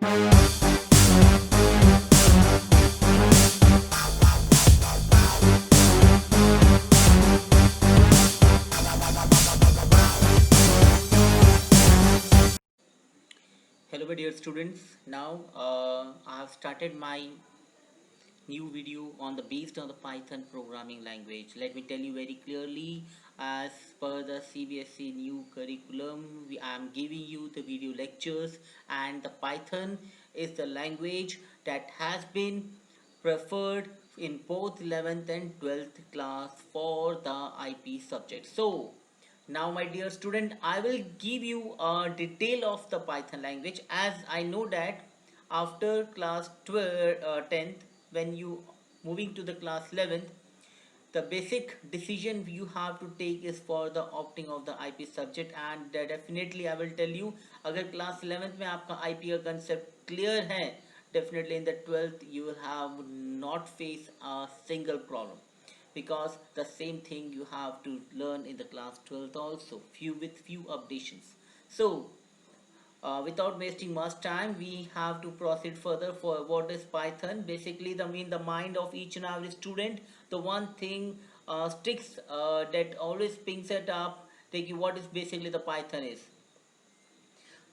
Hello, my dear students. Now I have started my new video on the based on the Python programming language. Let me tell you very clearly, as per the CBSE new curriculum, I am giving you the video lectures, and the Python is the language that has been preferred in both 11th and 12th class for the IP subject. So now, my dear student, I will give you a detail of the Python language, as I know that after class 10th, when you moving to the class 11th, the basic decision you have to take is for the opting of the IP subject, and definitely I will tell you, अगर class 11th में आपका IP का concept clear है, definitely in the 12th you will have not face a single problem, because the same thing you have to learn in the class 12th also, few updations. So without wasting much time, we have to proceed further for what is Python. Basically, the mind of each and every student, the one thing sticks that always pings it up, taking what is basically the Python is.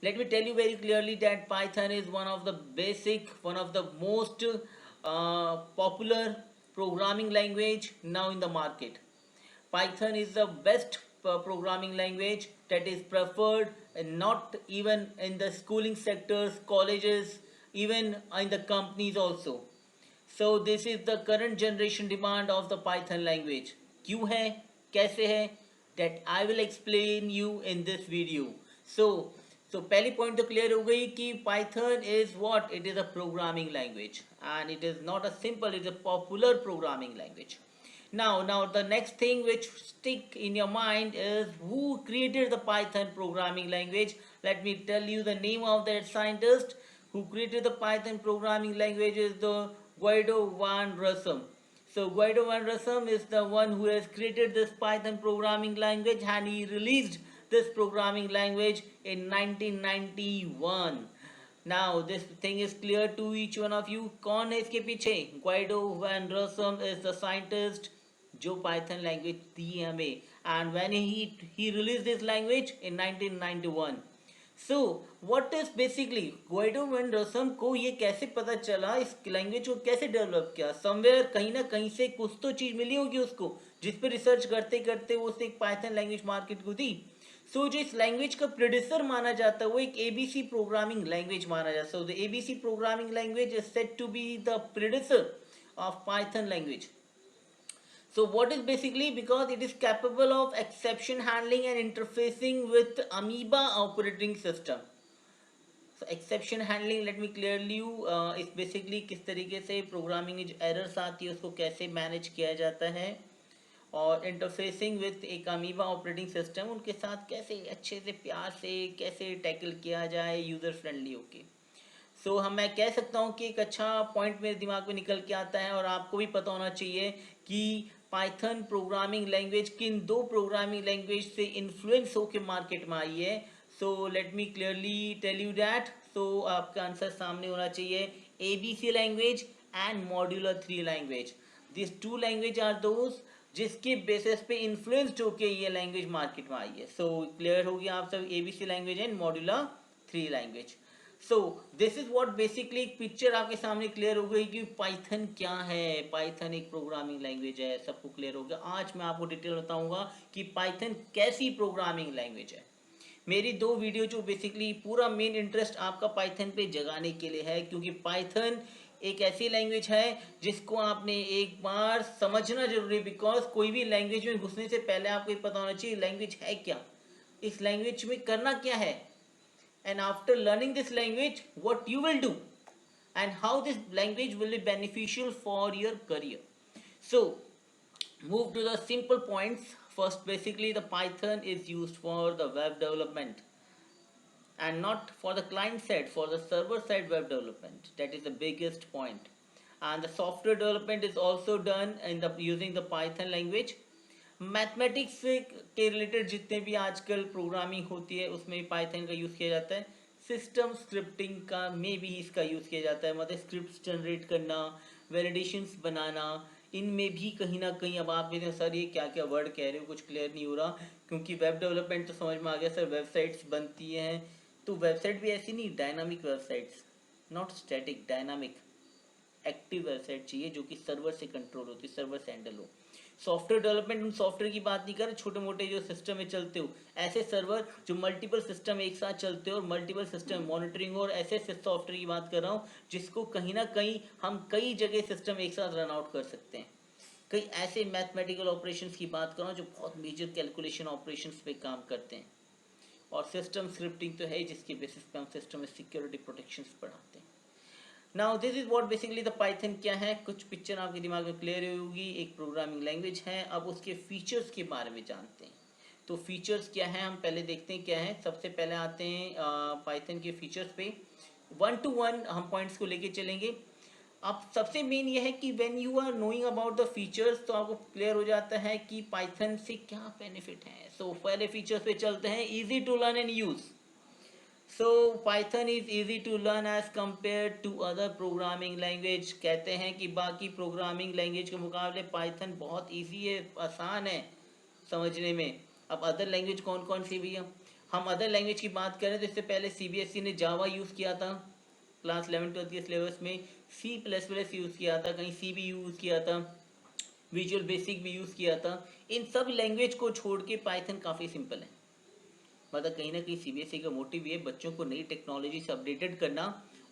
Let me tell you very clearly that Python is one of the most popular programming language now in the market. Python is the best programming language that is preferred, not even in the schooling sectors, colleges, even in the companies also. So this is the current generation demand of the Python language. क्यों है, कैसे है, that I will explain you in this video. So पहली point तो clear हो गई कि Python is what? It is a programming language, and it is not a simple, it is a popular programming language. Now the next thing which stick in your mind is who created the Python programming language. Let me tell you the name of that scientist who created the Python programming language is the Guido van Rossum. So Guido van Rossum is the one who has created this Python programming language, and he released this programming language in 1991. Now this thing is clear to each one of you. कौन है इसके पीछे? Guido van Rossum is the scientist जो Python language दी हमें, and when he released this language in 1991. So what is basically Guido van Rossum को ये कैसे पता चला, इस लैंग्वेज को कैसे डेवलप किया? समवेयर कहीं ना कहीं से कुछ तो चीज़ मिली होगी उसको, जिस पर रिसर्च करते करते वो उसने एक पाइथन लैंग्वेज मार्केट को दी. सो जो इस लैंग्वेज का प्रोड्यूसर माना जाता है वो एक एबीसी प्रोग्रामिंग लैंग्वेज माना जाता है. So the ABC programming language is said to be the producer of Python language. So what is basically because it is capable of exception handling and interfacing with Amoeba operating system. So exception handling, let me clearly you is basically किस तरीके से programming में जो errors आती है उसको कैसे manage किया जाता है, और इंटरफेसिंग विथ एक अमीबा ऑपरेटिंग सिस्टम, उनके साथ कैसे अच्छे से प्यार से कैसे टैकल किया जाए यूज़र फ्रेंडली होके. सो हम मैं कह सकता हूँ कि एक अच्छा पॉइंट मेरे दिमाग में निकल के आता है, और आपको भी पता होना चाहिए कि पाइथन प्रोग्रामिंग लैंग्वेज किन दो प्रोग्रामिंग लैंग्वेज से इन्फ्लुएंस होकर मार्केट में आई है. So let me clearly tell you that. So आपका आंसर सामने होना चाहिए A B C language and modular 3 language. This two language are those जिसके बेसिस पे इन्फ्लुएंस्ड होके ये लैंग्वेज मार्केट में आई है. सो क्लियर हो गया आप सब, A B C language and modular 3 language. So this is what basically एक पिक्चर आपके सामने क्लियर हो गई कि पाइथन क्या है. पाइथन एक प्रोग्रामिंग लैंग्वेज है, सबको क्लियर हो गया. आज मैं आपको डिटेल बताऊंगा कि पाइथन कैसी प्रोग्रामिंग लैंग्वेज है. मेरी दो वीडियो जो बेसिकली पूरा मेन इंटरेस्ट आपका पाइथन पे जगाने के लिए है, क्योंकि पाइथन एक ऐसी लैंग्वेज है जिसको आपने एक बार समझना जरूरी है. बिकॉज कोई भी लैंग्वेज में घुसने से पहले आपको पता होना चाहिए लैंग्वेज है क्या, इस लैंग्वेज में करना क्या है, and after learning this language what you will do, and how this language will be beneficial for your career. So move to the simple points. First, basically the Python is used for the web development, and not for the client side, for the server side web development. That is the biggest point. And the software development is also done in the using the Python language. Mathematics के related जितने भी आजकल programming होती है उसमें Python का use किया जाता है. सिस्टम स्क्रिप्टिंग का में भी इसका यूज़ किया जाता है, मतलब स्क्रिप्ट जनरेट करना, वैलिडेशंस बनाना, इनमें भी कहीं ना कहीं। अब आप मेरे सर ये क्या क्या वर्ड कह रहे हो, कुछ क्लियर नहीं हो रहा, क्योंकि वेब डेवलपमेंट तो समझ में आ गया सर, वेबसाइट्स बनती हैं, तो वेबसाइट भी ऐसी नहीं, dynamic websites, not static, dynamic active website चाहिए जो कि सर्वर से कंट्रोल होती है, सर्वर से हैंडल हो। सॉफ्टवेयर डेवलपमेंट, हम सॉफ्टवेयर की बात नहीं कर रहे, छोटे मोटे जो सिस्टम में चलते हो ऐसे सर्वर जो मल्टीपल सिस्टम एक साथ चलते हो और मल्टीपल सिस्टम मॉनिटरिंग, और ऐसे सॉफ्टवेयर की बात कर रहा हूँ जिसको कहीं ना कहीं हम कई जगह सिस्टम एक साथ रन आउट कर सकते हैं। कई ऐसे मैथमेटिकल ऑपरेशंस की बात कर रहा हूँ जो बहुत मेजर कैलकुलेशन ऑपरेशंस पे काम करते हैं। और सिस्टम स्क्रिप्टिंग तो है जिसके बेसिस पे हम सिस्टम में सिक्योरिटी प्रोटेक्शंस बढ़ाते हैं। Now this is what basically the Python क्या है, कुछ पिक्चर आपके दिमाग में क्लियर होगी। एक प्रोग्रामिंग लैंग्वेज है। अब उसके फीचर्स के बारे में जानते हैं। तो फीचर्स क्या है हम पहले देखते हैं क्या है। सबसे पहले आते हैं पाइथन के फीचर्स पे, 1 to 1 हम पॉइंट्स को लेके चलेंगे। अब सबसे मेन ये है कि when you are knowing about the features तो आपको क्लियर हो जाता है कि पाइथन से क्या बेनिफिट है। सो पहले फीचर्स पे चलते हैं, easy to learn and use. So Python is easy to learn as compare to other programming language. कहते हैं कि बाकी प्रोग्रामिंग लैंग्वेज के मुकाबले पाइथन बहुत इजी है, आसान है समझने में। अब अदर लैंग्वेज कौन कौन सी भैया, हम अदर लैंग्वेज की बात करें तो इससे पहले सीबीएसई ने जावा यूज़ किया था क्लास 11 12 के सिलेबस में, C++ यूज़ किया था, कहीं सी भी यूज़ किया था, विजुअल बेसिक भी यूज़ किया था। इन सब लैंग्वेज को छोड़ के पाइथन काफ़ी सिंपल है। मतलब कहीं ना कहीं सीबीएसई का मोटिव ये बच्चों को नई टेक्नोलॉजी से अपडेटेड करना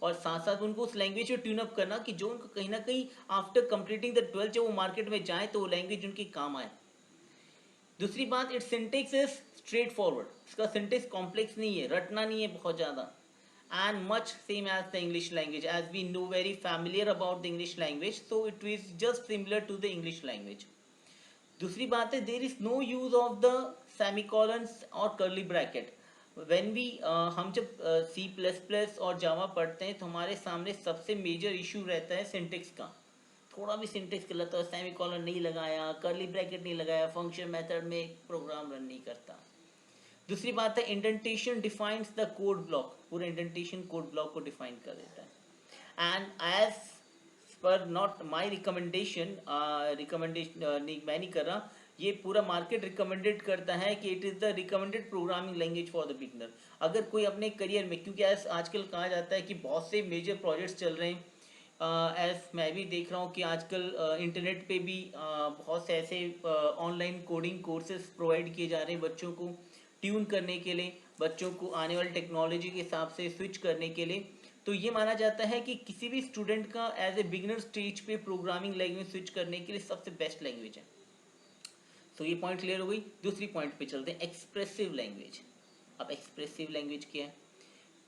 और साथ साथ उनको उस लैंग्वेज में ट्यून अप करना कि जो उनको कहीं ना कहीं आफ्टर कंप्लीटिंग द 12th जब वो मार्केट में जाए तो वो लैंग्वेज उनके काम आए। दूसरी बात, it's syntax is straightforward. इसका सिंटेक्स कॉम्प्लेक्स नहीं है, रटना नहीं है बहुत ज़्यादा, and much same as the English language, as we know very familiar about the English language, so it is just similar to the English language. दूसरी बात है, there is no use of the semicolons और curly bracket. When we हम जब C++ और जावा पढ़ते हैं तो हमारे सामने सबसे मेजर इशू रहता है सिंटेक्स का। थोड़ा भी सिंटेक्स गलत हो, सेमिकोलन नहीं लगाया, कर्ली ब्रैकेट नहीं लगाया, फंक्शन मेथड में प्रोग्राम रन नहीं करता। दूसरी बात है, indentation defines the code block. पूरा इंडेंटेशन कोड ब्लॉक को डिफाइन कर देता है। And as per not my recommendation, नहीं मैं नहीं कर रहा, ये पूरा मार्केट रिकमेंडेड करता है कि it is the recommended programming language for the beginner. अगर कोई अपने करियर में, क्योंकि आजकल कहा जाता है कि बहुत से मेजर प्रोजेक्ट्स चल रहे हैं, एज मैं भी देख रहा हूँ कि आजकल इंटरनेट पे भी बहुत से ऐसे ऑनलाइन कोडिंग कोर्सेज प्रोवाइड किए जा रहे हैं बच्चों को ट्यून करने के लिए, बच्चों को आने वाली टेक्नोलॉजी के हिसाब से स्विच करने के लिए। तो ये माना जाता है कि किसी भी स्टूडेंट का एज ए बिगिनर स्टेज पे प्रोग्रामिंग लैंग्वेज स्विच करने के लिए सबसे बेस्ट लैंग्वेज है। तो ये पॉइंट क्लियर हो गई। दूसरी पॉइंट पे चलते हैं, एक्सप्रेसिव लैंग्वेज। अब एक्सप्रेसिव लैंग्वेज क्या है,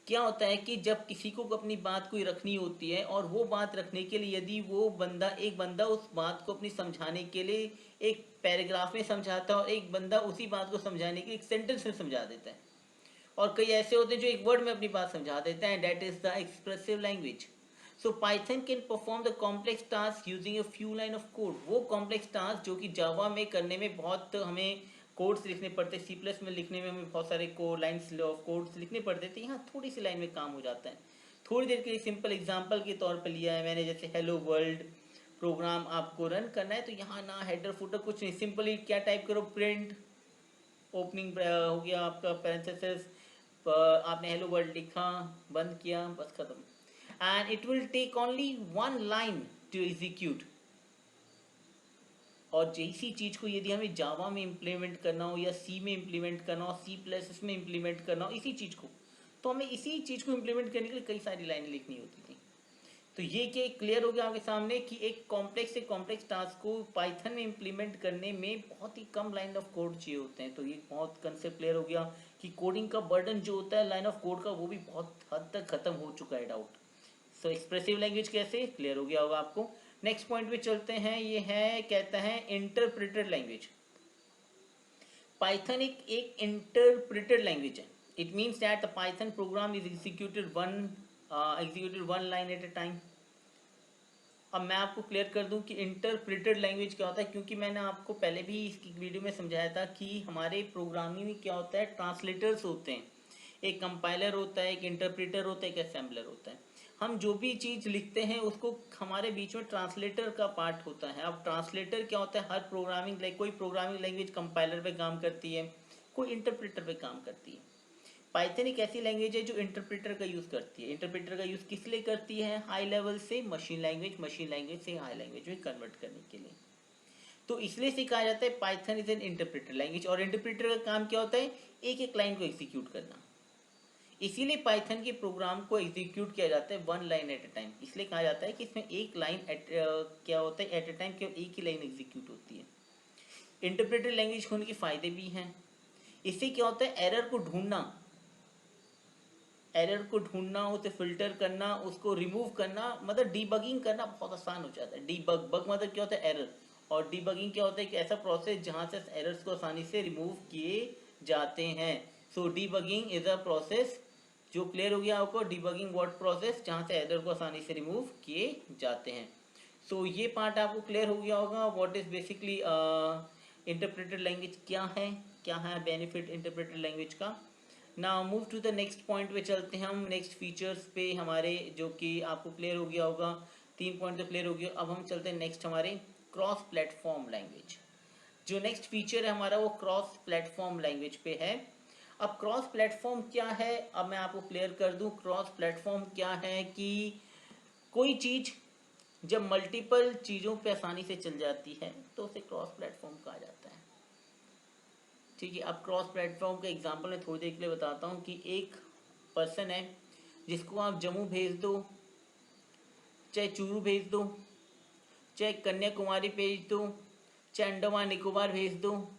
क्या होता है कि जब किसी को अपनी बात कोई रखनी होती है और वो बात रखने के लिए यदि वो बंदा, एक बंदा उस बात को अपनी समझाने के लिए एक पैराग्राफ में समझाता है और एक बंदा उसी बात को समझाने के लिए एक सेंटेंस में समझा देता है, और कई ऐसे होते हैं जो एक वर्ड में अपनी बात समझा देते हैं, that is the expressive language. So Python can perform the complex task using a few line of code. वो कॉम्प्लेक्स टास्क जो कि जावा में करने में बहुत हमें कोड्स लिखने पड़ते, C+ में लिखने में हमें बहुत सारे लाइन्स ऑफ कोड्स लिखने पड़ते थे, यहाँ थोड़ी सी लाइन में काम हो जाता है। थोड़ी देर के लिए सिंपल एग्जांपल के तौर पर लिया है मैंने, जैसे हेलो वर्ल्ड प्रोग्राम आपको रन करना है तो यहाँ ना हेडर फुटर कुछ नहीं, सिंपली क्या टाइप करो, प्रिंट ओपनिंग हो गया आपका पैरेंथेसिस, आपने हेलो वर्ल्ड लिखा, बंद किया, बस खत्म। And it will take only 1 line to execute. और इसी चीज़ को यदि हमें जावा में इम्प्लीमेंट करना हो या सी में इम्प्लीमेंट करना हो, C++ में इम्प्लीमेंट करना हो इसी चीज़ को, तो हमें इसी चीज़ को इम्प्लीमेंट करने के लिए कई सारी लाइनें लिखनी होती थी। तो ये क्या क्लियर हो गया आपके सामने कि एक कॉम्प्लेक्स से कॉम्प्लेक्स टास्क को पाइथन में इम्प्लीमेंट करने में बहुत ही कम लाइन ऑफ कोड चाहिए होते हैं। तो ये बहुत कंसेप्ट क्लियर हो गया कि कोडिंग का बर्डन जो होता है लाइन ऑफ कोड का, वो भी बहुत हद तक खत्म हो चुका है, डाउट। सो एक्सप्रेसिव लैंग्वेज कैसे, क्लियर हो गया होगा आपको। नेक्स्ट पॉइंट पे चलते हैं, ये है कहता है इंटरप्रेटेड लैंग्वेज। पाइथन एक इंटरप्रेटेड लैंग्वेज है। It means that the Python programme is executed one line at a time। अब मैं आपको क्लियर कर दूं कि इंटरप्रेटेड लैंग्वेज क्या होता है, क्योंकि मैंने आपको पहले भी इसकी वीडियो में समझाया था कि हमारे प्रोग्रामिंग में क्या होता है, ट्रांसलेटर्स होते हैं। एक कंपाइलर होता है, एक इंटरप्रेटर होता है, एक असेंबलर होता है। हम जो भी चीज़ लिखते हैं उसको हमारे बीच में ट्रांसलेटर का पार्ट होता है। अब ट्रांसलेटर क्या होता है, हर प्रोग्रामिंग कोई प्रोग्रामिंग लैंग्वेज कंपाइलर पे काम करती है, कोई इंटरप्रेटर पे काम करती है। पाइथन एक ऐसी लैंग्वेज है जो इंटरप्रेटर का यूज़ करती है। इंटरप्रेटर का यूज़ किस लिए करती है, हाई लेवल से मशीन लैंग्वेज से हाई लैंग्वेज में कन्वर्ट करने के लिए। तो इसलिए से कहा जाता है Python is an interpreter language. और इंटरप्रेटर का काम क्या होता है, एक एक लाइन को एग्जीक्यूट करना। इसीलिए पाइथन के प्रोग्राम को एग्जीक्यूट किया जाता है one line at A time. इसलिए कहा जाता है कि इसमें एक लाइन क्या होता है, एट ए टाइम केवल एक ही लाइन एग्जीक्यूट होती है। इंटरप्रेटर लैंग्वेज होने के फायदे भी हैं। इससे क्या होता है, एरर को ढूंढना, उसे फिल्टर करना, उसको रिमूव करना, मतलब डीबगिंग करना बहुत आसान हो जाता है। बग मतलब क्या होता है, एरर। और डीबगिंग क्या होता है, एक ऐसा प्रोसेस जहाँ से एरर्स को आसानी से रिमूव किए जाते हैं। सो डीबगिंग इज अ प्रोसेस, जो क्लियर हो गया आपको, डीबगिंग वर्ड प्रोसेस जहाँ से एरर को आसानी से रिमूव किए जाते हैं। सो ये पार्ट आपको क्लियर हो गया होगा, what is basically interpreted language क्या है बेनिफिट इंटरप्रेटेड लैंग्वेज का। Now move to the next point पे चलते हैं हम, नेक्स्ट फीचर्स पे हमारे, जो कि आपको क्लियर हो गया होगा। 3 पॉइंट तो क्लियर हो गया। अब हम चलते हैं नेक्स्ट हमारे क्रॉस प्लेटफॉर्म लैंग्वेज। जो नेक्स्ट फीचर है हमारा वो क्रॉस प्लेटफॉर्म लैंग्वेज पे है। अब क्रॉस प्लेटफॉर्म क्या है, अब मैं आपको क्लियर कर दूं। क्रॉस प्लेटफॉर्म क्या है कि कोई चीज़ जब मल्टीपल चीज़ों पे आसानी से चल जाती है तो उसे क्रॉस प्लेटफॉर्म कहा जाता है। ठीक है, अब क्रॉस प्लेटफॉर्म का एग्जांपल मैं थोड़ी देर के लिए बताता हूँ कि एक पर्सन है जिसको आप जम्मू भेज दो, चाहे चूरू भेज दो, चाहे कन्याकुमारी भेज दो, चाहे अंडमान निकोबार भेज दो,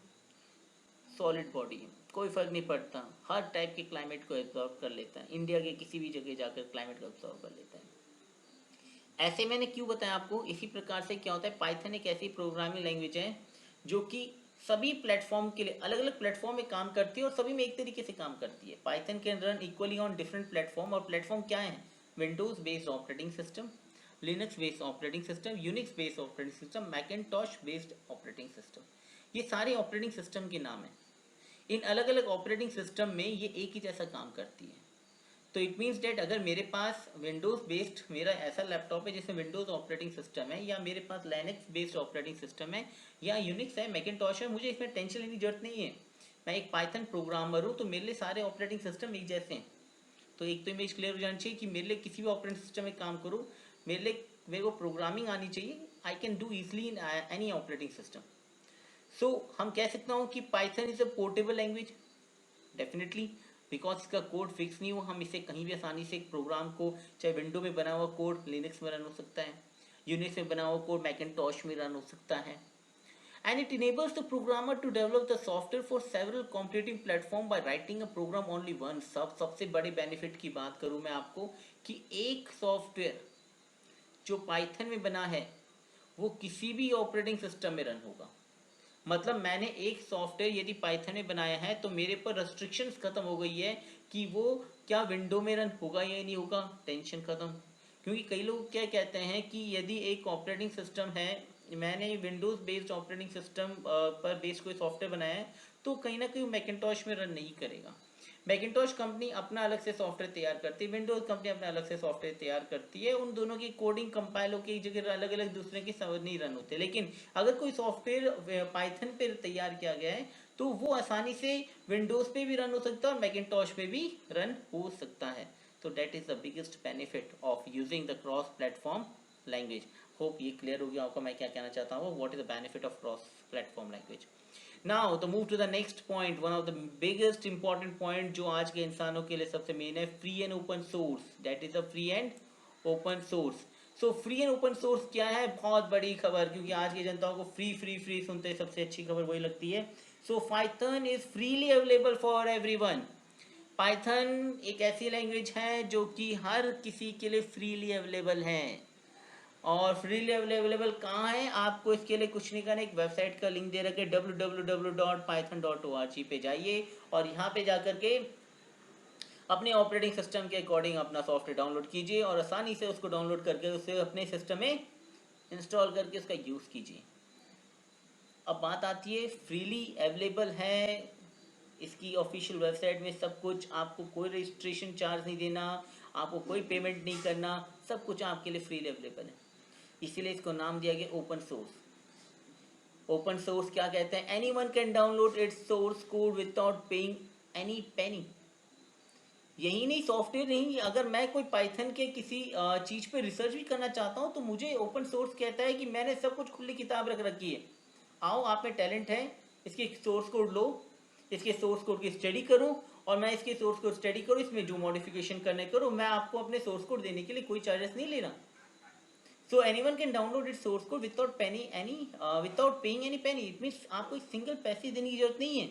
सॉलिड बॉडी है, कोई फ़र्क नहीं पड़ता, हर टाइप के क्लाइमेट को एब्जॉर्व कर लेता है। इंडिया के किसी भी जगह जाकर क्लाइमेट को एब्जॉर्व कर लेता है। ऐसे मैंने क्यों बताया आपको, इसी प्रकार से क्या होता है, पाइथन एक ऐसी प्रोग्रामिंग लैंग्वेज है जो कि सभी प्लेटफॉर्म के लिए अलग अलग प्लेटफॉर्म में काम करती है और सभी में एक तरीके से काम करती है। Python can run equally on different platform. और प्लेटफॉर्म क्या है, Windows based operating system, Linux based operating system, Unix based operating system, Macintosh based operating system. ये सारे ऑपरेटिंग सिस्टम के नाम हैं। इन अलग अलग ऑपरेटिंग सिस्टम में ये एक ही जैसा काम करती है। तो इट मीन्स डेट अगर मेरे पास विंडोज़ बेस्ड मेरा ऐसा लैपटॉप है जिसमें विंडोज़ ऑपरेटिंग सिस्टम है, या मेरे पास लाइनक्स बेस्ड ऑपरेटिंग सिस्टम है, या यूनिक्स है, मैकिन्टॉश है, मुझे इसमें टेंशन लेने की जरूरत नहीं है। मैं एक पाइथन प्रोग्रामर हूँ तो मेरे लिए सारे ऑपरेटिंग सिस्टम एक जैसे हैं। तो एक तो इमेज क्लियर हो जानी चाहिए कि मेरे लिए किसी भी ऑपरेटिंग सिस्टम में काम करूँ, मेरे को प्रोग्रामिंग आनी चाहिए। I can do easily in any operating system. So हम कह सकता हूँ कि Python is a portable language, definitely, because इसका कोड फिक्स नहीं हुआ। हम इसे कहीं भी आसानी से एक प्रोग्राम को, चाहे विंडो में बना हुआ कोड लिनक्स में रन हो सकता है, यूनिक्स में बना हुआ कोड मैकिन्टॉश में रन हो सकता है। And it enables the programmer to develop the software for several competitive platform by writing a program only one. सबसे बड़े बेनिफिट की बात करूँ मैं आपको कि एक सॉफ्टवेयर जो पाइथन में बना है वो किसी भी ऑपरेटिंग सिस्टम में रन होगा। मतलब मैंने एक सॉफ्टवेयर यदि पाइथन में बनाया है तो मेरे पर रेस्ट्रिक्शंस खत्म हो गई है कि वो क्या विंडो में रन होगा या नहीं होगा, टेंशन खत्म। क्योंकि कई लोग क्या कहते हैं कि यदि एक ऑपरेटिंग सिस्टम है, मैंने विंडोज़ बेस्ड ऑपरेटिंग सिस्टम पर बेस्ड कोई सॉफ्टवेयर बनाया है, तो कहीं ना कहीं मैकिन्टॉश में रन नहीं करेगा। मैकिन्टॉश कंपनी अपना अलग से सॉफ्टवेयर तैयार करती है, विंडोज़ कंपनी अपना अलग से सॉफ्टवेयर तैयार करती है। उन दोनों की कोडिंग कंपाइल होकर एक जगह अलग अलग दूसरे की समझ नहीं रन होते। लेकिन अगर कोई सॉफ्टवेयर पाइथन पे तैयार किया गया है तो वो आसानी से विंडोज़ पे भी रन हो सकता है और मैकिन्टॉश पे भी रन हो सकता है। तो that is the biggest benefit of using the cross platform language. Hope ये क्लियर हो गया आपको मैं क्या कहना चाहता हूँ, what is the benefit of cross platform language. Now तो move to the next point, one of the biggest important point जो आज के इंसानों के लिए सबसे मेन है, free and open source. That is the free and open source. So free and open source क्या है, बहुत बड़ी खबर, क्योंकि आज की जनताओं को फ्री फ्री फ्री सुनते हैं सबसे अच्छी खबर वही लगती है। सो Python is freely available for everyone. Python एक ऐसी लैंग्वेज है जो कि हर किसी के लिए फ्रीली अवेलेबल है। और फ्रीली अवेलेबल कहाँ है, आपको इसके लिए कुछ नहीं करना, एक वेबसाइट का लिंक दे रखे www.python.org पे जाइए और यहाँ पे जाकर के अपने ऑपरेटिंग सिस्टम के अकॉर्डिंग अपना सॉफ्टवेयर डाउनलोड कीजिए और आसानी से उसको डाउनलोड करके उसे अपने सिस्टम में इंस्टॉल करके उसका यूज़ कीजिए। अब बात आती है फ्रीली अवेलेबल है, इसकी ऑफिशियल वेबसाइट में सब कुछ, आपको कोई रजिस्ट्रेशन चार्ज नहीं देना, आपको कोई पेमेंट नहीं करना, सब कुछ आपके लिए फ्री अवेलेबल है। इसीलिए इसको नाम दिया गया ओपन सोर्स। ओपन सोर्स क्या कहते हैं? Any one can download its source code without paying any penny. यही नहीं, सॉफ्टवेयर नहीं, अगर मैं कोई पाइथन के किसी चीज़ पे रिसर्च भी करना चाहता हूँ तो मुझे ओपन सोर्स कहता है कि मैंने सब कुछ खुली किताब रख रखी है, आओ आप में टैलेंट है, इसके सोर्स कोड लो, इसके सोर्स कोड की स्टडी करो, और मैं इसके सोर्स कोड स्टडी करूँ, इसमें जो मॉडिफिकेशन करने करो, मैं आपको अपने सोर्स कोड देने के लिए कोई चार्जेस नहीं ले रहा। So anyone can download it source code without without paying any Penney. It means आपको सिंगल पैसे देने की जरूरत नहीं है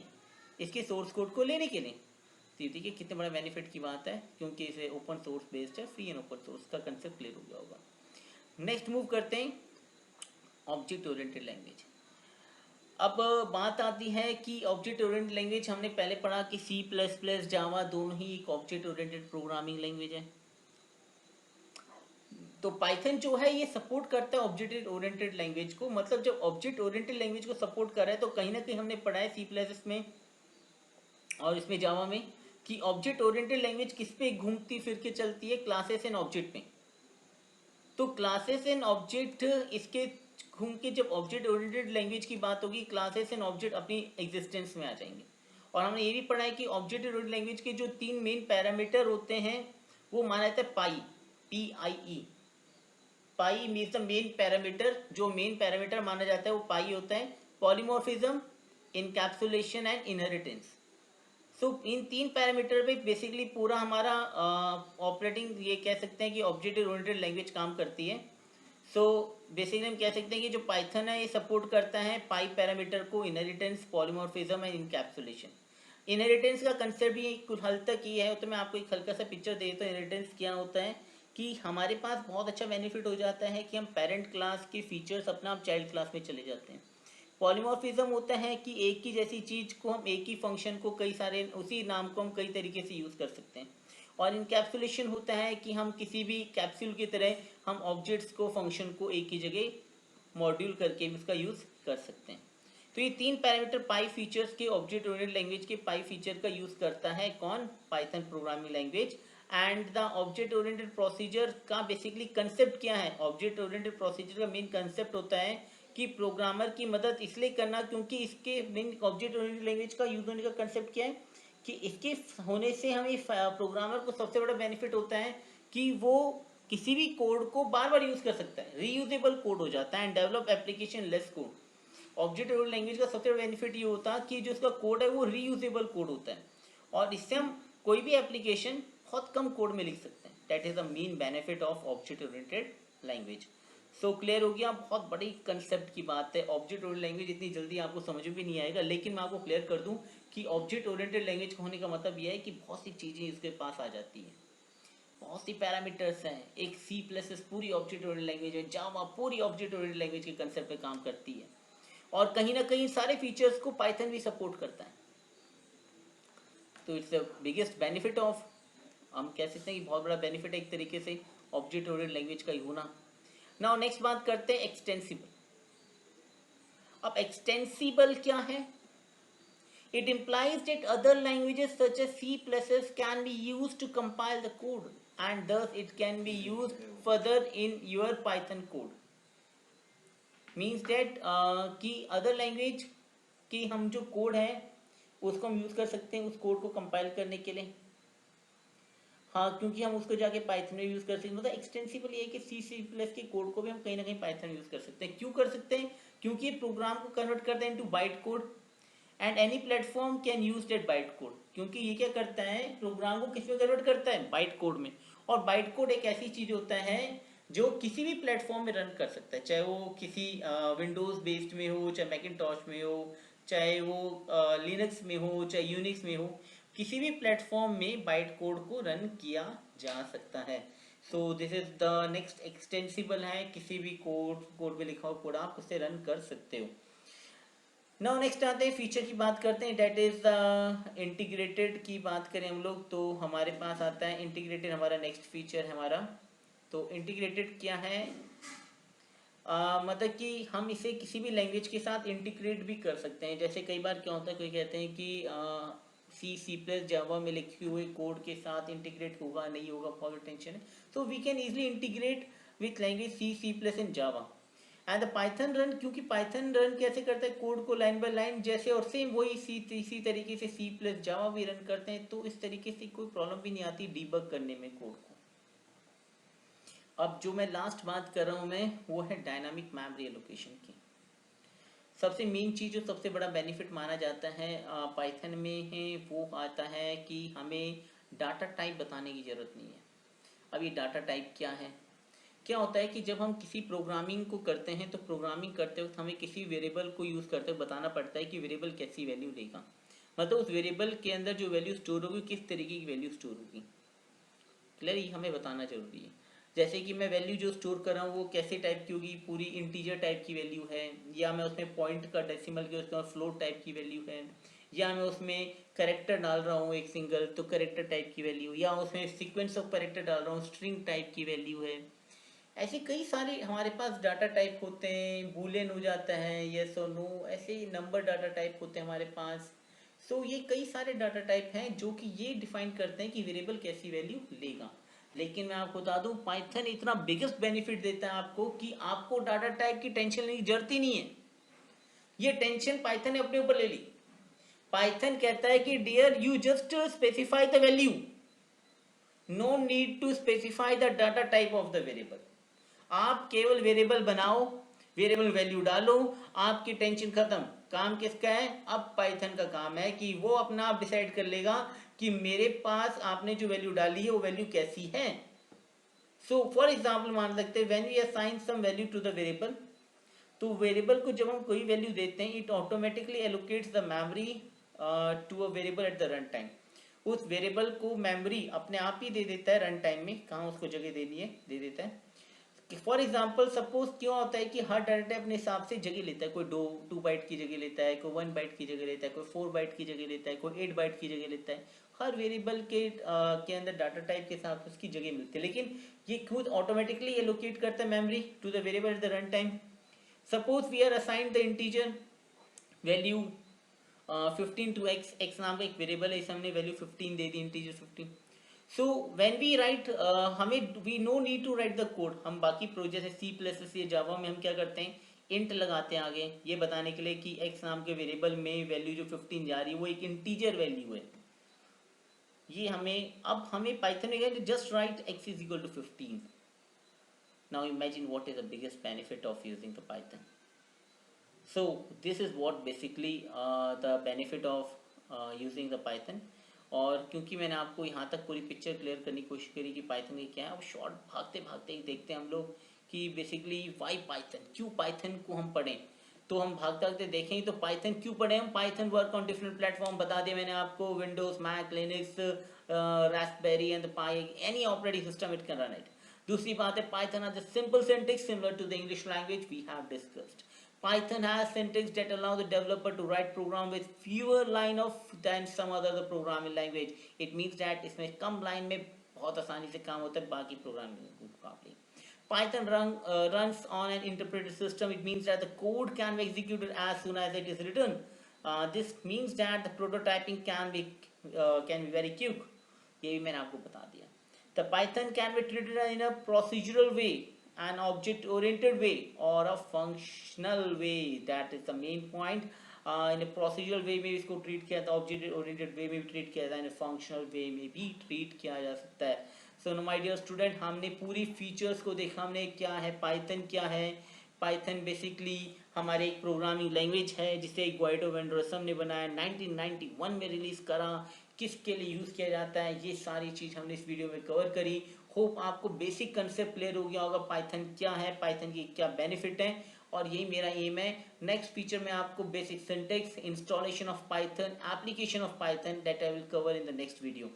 इसके सोर्स कोड को लेने के लिए। तो देखिए कितने बड़ा बेनिफिट की बात है, क्योंकि इसे ओपन सोर्स बेस्ड है, फ्री एंड ओपन सोर्स का कंसेप्ट क्लियर हो गया होगा। नेक्स्ट मूव करते हैं ऑब्जेक्ट ओरिएंटेड लैंग्वेज। अब बात आती है कि ऑब्जेक्ट ओरिएंटेड लैंग्वेज, हमने पहले पढ़ा कि सी प्लस प्लस जावा दोनों ही एक ऑब्जेक्ट ओरिएंटेड प्रोग्रामिंग लैंग्वेज है। तो पाइथन जो है ये सपोर्ट करता है ऑब्जेक्ट ओरिएंटेड लैंग्वेज को। मतलब जब ऑब्जेक्ट ओरिएंटेड लैंग्वेज को सपोर्ट कर रहा है तो कहीं ना कहीं हमने पढ़ा है सी प्लस में और इसमें जावा में कि ऑब्जेक्ट ओरिएंटेड लैंग्वेज किस पे घूमती फिर के चलती है? क्लासेस एंड ऑब्जेक्ट में। तो क्लासेस एंड ऑब्जेक्ट इसके घूम के, जब ऑब्जेक्ट ओरिएंटेड लैंग्वेज की बात होगी, क्लासेस एंड ऑब्जेक्ट अपनी एग्जिस्टेंस में आ जाएंगे। और हमने ये भी पढ़ा है कि ऑब्जेक्ट ओरिएंटेड लैंग्वेज के जो 3 मेन पैरामीटर होते हैं वो माना जाता है पाई, PIE। Pi means the main parameter, जो मेन पैरामीटर माना जाता है वो पाई होता है। Polymorphism, encapsulation and inheritance. So in 3 parameter पे बेसिकली पूरा हमारा ऑपरेटिंग ये कह सकते हैं कि ऑब्जेक्ट ओरिएंटेड लैंग्वेज काम करती है। सो बेसिकली हम कह सकते हैं कि जो पाइथन है ये सपोर्ट करता है पाई पैरामीटर को, inheritance, polymorphism and encapsulation. Inheritance का कंसेप्ट भी कुछ हद तक ही है, तो मैं आपको एक हल्का सा पिक्चर दे देता हूँ। इनहेरिटेंस क्या होता है कि हमारे पास बहुत अच्छा बेनिफिट हो जाता है कि हम पेरेंट क्लास के फीचर्स अपना आप चाइल्ड क्लास में चले जाते हैं। पॉलीमॉर्फिज्म होता है कि एक ही जैसी चीज़ को हम, एक ही फंक्शन को कई सारे, उसी नाम को हम कई तरीके से यूज़ कर सकते हैं। और इनकैप्सुलेशन होता है कि हम किसी भी कैप्सूल की तरह हम ऑब्जेक्ट्स को, फंक्शन को एक ही जगह मॉड्यूल करके भी उसका यूज़ कर सकते हैं। तो ये 3 पैरामीटर पाई फीचर्स के, ऑब्जेक्ट ओरिएंटेड लैंग्वेज के पाई फीचर का यूज़ करता है कौन? Python programming language. And the object oriented procedure का बेसिकली कंसेप्ट क्या है? ऑब्जेक्ट ओरिएंटेड प्रोसीजर का मेन कंसेप्ट होता है कि प्रोग्रामर की मदद इसलिए करना, क्योंकि इसके मेन ऑब्जेक्ट ओरिएंटेड लैंग्वेज का यूज होने का कंसेप्ट क्या है कि इसके होने से हमें प्रोग्रामर को सबसे बड़ा बेनिफिट होता है कि वो किसी भी कोड को बार बार यूज कर सकता है, रीयूजेबल कोड हो जाता है, and develop application less code. Object oriented language का सबसे बड़ा बेनिफिट ये होता है कि जो उसका कोड है वो रीयूजेबल कोड होता है, और इससे हम कोई भी एप्लीकेशन बहुत कम कोड में लिख सकते हैं। That is the main benefit of object oriented language. So clear हो गया? बहुत बड़ी कंसेप्ट की बात है। ऑब्जेक्ट ओरिएंटेड लैंग्वेज इतनी जल्दी आपको समझ में भी नहीं आएगा, लेकिन मैं आपको क्लियर कर दूं कि ऑब्जेक्ट ओरिएंटेड लैंग्वेज होने का मतलब यह है कि बहुत सी चीज़ें इसके पास आ जाती हैं, बहुत सी पैरामीटर्स हैं। एक सी प्लस एस पूरी ऑब्जेक्ट ओरिएंटेड लैंग्वेज है, जावा पूरी ऑब्जेक्ट ओरिएंटेड लैंग्वेज के कंसेप्ट पे काम करती है, और कहीं ना कहीं सारे फीचर्स को पाइथन भी सपोर्ट करता है। तो it's the biggest benefit of, हम कह सकते हैं कि बहुत बड़ा बेनिफिट है एक तरीके से ऑब्जेक्ट ओरिएंटेड लैंग्वेज का ही होना। नाउ नेक्स्ट बात करते हैं एक्सटेंसिबल। अब एक्सटेंसिबल क्या है? It implies that other languages such as C++ can be used to compile the code, and thus it can be used further in your Python code. Means that कि other language की हम जो code है उसको हम use कर सकते हैं उस कोड को कंपाइल करने के लिए। हाँ, क्योंकि हम उसको जाके पाइथन में यूज़ कर सकते हैं। मतलब एक्सटेंसिबल ये है कि C++ के कोड को भी हम कहीं ना कहीं पाइथन में यूज़ कर सकते हैं। क्यों कर सकते हैं? क्योंकि ये प्रोग्राम को कन्वर्ट करते हैं into byte code, and any platform can use that byte code. क्योंकि ये क्या करता है, प्रोग्राम को किस में कन्वर्ट करता है? बाइट कोड में। और बाइट कोड एक ऐसी चीज़ होता है जो किसी भी प्लेटफॉर्म में रन कर सकता है, चाहे वो किसी विंडोज़ बेस्ड में हो, चाहे मैकिनटॉश में हो, चाहे वो लिनक्स में हो, चाहे यूनिक्स में हो, किसी भी प्लेटफॉर्म में बाइट कोड को रन किया जा सकता है। सो this is the next extensible है, किसी भी कोड में लिखा हुआ कोड आप उससे रन कर सकते हो। नाउ नेक्स्ट आते हैं फीचर की बात करते हैं, डेट इज इंटीग्रेटेड की बात करें हम लोग तो हमारे पास आता है इंटीग्रेटेड, हमारा नेक्स्ट फीचर है हमारा। तो इंटीग्रेटेड क्या है? मतलब कि हम इसे किसी भी लैंग्वेज के साथ इंटीग्रेट भी कर सकते हैं। जैसे कई बार क्या होता है, कोई कहते हैं कि सी प्लस जावा में लिखे हुए कोड के साथ इंटीग्रेट होगा नहीं होगा, बहुत टेंशन है। So we can easily integrate with language C plus and Java and the Python run, क्योंकि पाइथन रन कैसे करता है कोड को लाइन बाय लाइन जैसे, और सेम वही इसी तरीके से सी प्लस जावा भी रन करते हैं, तो इस तरीके से कोई प्रॉब्लम भी नहीं आती डीबग करने में कोड को। अब जो मैं लास्ट बात कर रहा हूँ मैं, वो है डायनामिक मेमोरी एलोकेशन की। सबसे मेन चीज़ जो सबसे बड़ा बेनिफिट माना जाता है पाइथन में है, वो आता है कि हमें डाटा टाइप बताने की ज़रूरत नहीं है। अब ये डाटा टाइप क्या है, क्या होता है कि जब हम किसी प्रोग्रामिंग को करते हैं तो प्रोग्रामिंग करते वक्त हमें किसी वेरिएबल को यूज़ करते हुए बताना पड़ता है कि वेरिएबल कैसी वैल्यू देगा, मतलब उस वेरिएबल के अंदर जो वैल्यू स्टोर होगी किस तरीके की वैल्यू स्टोर होगी, क्लियर, ये हमें बताना जरूरी है। जैसे कि मैं वैल्यू जो स्टोर कर रहा हूँ वो कैसे टाइप की होगी, पूरी इंटीजर टाइप की वैल्यू है, या मैं उसमें पॉइंट का डेसिमल के उसका फ्लोट टाइप की वैल्यू है, या मैं उसमें करेक्टर डाल रहा हूँ एक सिंगल तो करेक्टर टाइप की वैल्यू, या उसमें सीक्वेंस ऑफ करेक्टर डाल रहा हूँ स्ट्रिंग टाइप की वैल्यू है। ऐसे कई सारे हमारे पास डाटा टाइप होते हैं, बूलियन हो जाता है यस और नो, ऐसे ही नंबर डाटा टाइप होते हैं हमारे पास। सो ये कई सारे डाटा टाइप हैं जो कि ये डिफाइन करते हैं कि वेरिएबल कैसी वैल्यू लेगा। लेकिन मैं आपको बता दूं पाइथन इतना बिगेस्ट बेनिफिट देता है आपको कि आपको डाटा टाइप की टेंशन लेने की जरूरत ही नहीं है। ये टेंशन पाइथन ने अपने ऊपर ले ली। पाइथन कहता है कि dear you just specify the value, no need to specify the data type of the variable. आप केवल वेरिएबल बनाओ, वेरिएबल वैल्यू डालो, आपकी टेंशन खत्म। काम किसका है, अब पाइथन का काम है कि वो अपना आप डिसाइड कर लेगा कि मेरे पास आपने जो वैल्यू डाली है वो वैल्यू कैसी है। सो फॉर एग्जाम्पल मान सकते हैं when we assign some value to the variable, तो वेरिएबल को जब हम कोई वैल्यू देते हैं it automatically allocates the memory to a variable at the run time. उस वेरिएबल को मेमोरी अपने आप ही दे देता है रन टाइम में, कहाँ उसको जगह देनी है दे देता है। फॉर एग्जाम्पल सपोज क्यों होता है कि हर डाटा टाइप अपने हिसाब से जगह लेता है, कोई 2 बाइट की जगह लेता है, कोई 1 बाइट की जगह लेता है, कोई 4 बाइट की जगह लेता है, कोई 8 बाइट की जगह लेता है। हर वेरिएबल के अंदर डाटा टाइप के हिसाब से उसकी जगह मिलती है, लेकिन ये खुद ऑटोमेटिकली एलोकेट करता है memory to the variable at the run time. Suppose we are assigned the integer value 15 to X, X नाम का एक वेरिएबल है, इसे हमने वैल्यू 15 दे दी, integer 15। So when we write हमें we no need to write the code, हम बाकी प्रोजेक्ट है सी प्लस एस या जावा में हम क्या करते हैं इंट लगाते हैं आगे ये बताने के लिए कि एक्स नाम के वेरिएबल में वैल्यू जो 15 जा रही है वो एक इंटीजर वैल्यू है। ये हमें अब हमें पाइथन में just write X is equal to 15। Now imagine what is the biggest benefit of using the Python. So this is what basically the benefit of using the Python। और क्योंकि मैंने आपको यहाँ तक पूरी पिक्चर क्लियर करने की कोशिश करी कि पाइथन की क्या है, अब शॉर्ट भागते भागते ही देखते हैं हम लोग कि बेसिकली वाई पाइथन, क्यों पाइथन को हम पढ़ें। तो हम भागते भागते देखें तो पाइथन क्यों पढ़ें हम, Python work on different platform बता दिया मैंने आपको, Windows Mac Linux Raspberry and Pi, any operating system it can run it. दूसरी बात है Python has a simple syntax similar to the English language we have discussed। Python has syntax that allow the developer to write program with fewer line of than some other the programming language। It means that इसमें कम line में बहुत आसानी से काम होता है बाकी programming के मुकाबले। Python runs on an interpreted system। It means that the code can be executed as soon as it is written। This means that the prototyping can be very quick। ये भी मैंने आपको बता दिया। The Python can be treated in a procedural way, an object oriented way, or a functional way। That is the main point। in a procedural way में इसको treat किया था, ऑब्जेक्ट ओरिएंटेड वे में भी ट्रीट किया था, इन फंक्शनल वे में भी ट्रीट किया जा सकता है। सो माय डियर स्टूडेंट हमने पूरी फीचर्स को देखा, हमने क्या है पाइथन क्या है। पाइथन बेसिकली हमारे एक प्रोग्रामिंग लैंग्वेज है जिसे ग्वाइडो वेंडरसन ने बनाया, 1991 में रिलीज करा, किसके लिए यूज़ किया जाता है, ये सारी चीज़ हमने इस वीडियो में कवर करी। होप आपको बेसिक कंसेप्ट क्लियर हो गया होगा पाइथन क्या है, पाइथन की क्या बेनिफिट है, और यही मेरा एम है। नेक्स्ट फीचर में आपको basic syntax, installation of Python, application of Python that I will cover in the next video.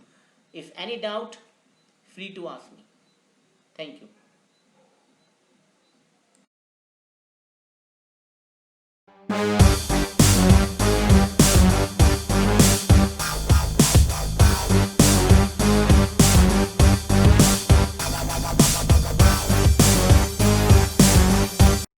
If any doubt free to ask me. Thank you.